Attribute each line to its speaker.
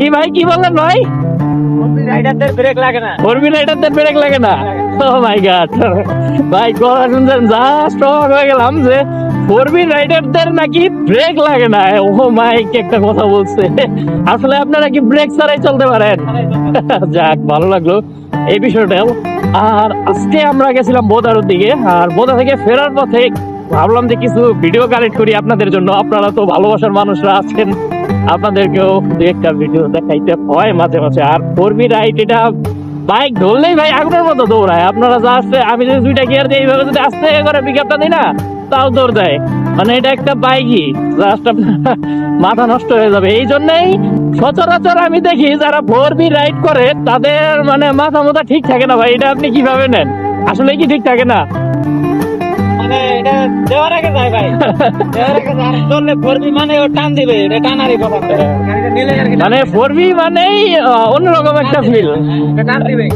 Speaker 1: কি ভাই কি বললেন ভাই?
Speaker 2: রাইডারদের ব্রেক লাগে না।
Speaker 1: ফোর হুইল রাইডারদের ব্রেক লাগে না? ও মাই গড ভাই, কথা শুনছেন জাস্ট অবাক হয়ে গেলাম যে ফোর হুইল রাইডারদের নাকি ব্রেক লাগে না। ও মাই, একটা কথা বলছে। আসলে আপনারা কি ব্রেক ছাড়াই চলতে পারেন? যাক, ভালো লাগলো এই বিষয়টাও। আর আজকে আমরা গেছিলাম বোদার দিকে, আর বোদা থেকে ফেরার পথে ভাবলাম যে কিছু ভিডিও কালেক্ট করি আপনাদের জন্য। আপনারা তো ভালোবাসার মানুষরা আছেন, আপনাদেরকেও দু একটা ভিডিও দেখাইতে হয় মাঝে মাঝে। আর ফোরবি রাইড, এটা বাইক ধরলেই ভাই আগুনের মতো দৌড়ায়। আপনারা যা আসছে, আমি যদি দুইটা গিয়ার দিই এইভাবে যদি আস্তে করে পিক আপটা দিই না, তাও দৌড় দেয়। মানে এটা একটা বাইকই জাস্ট মাথা নষ্ট হয়ে যাবে। এই জন্যই সচরাচর আমি দেখি যারা ফোরবি রাইড করে তাদের মানে মাথা মোথা ঠিক থাকে না ভাই। এটা আপনি কিভাবে নেন? আসলে কি ঠিক থাকে না?
Speaker 2: মানে এটা দেওয়ার আগে যায় ভাই, দেওয়ার আগে যায়। আর চললে ফোরবি মানে ও টান দিবে, এটা টানারই কথা। গাড়িটা নিলে আর কি
Speaker 1: মানে ফোরবি মানেই অন্যরকম একটা ফিল।
Speaker 2: টান দিবে।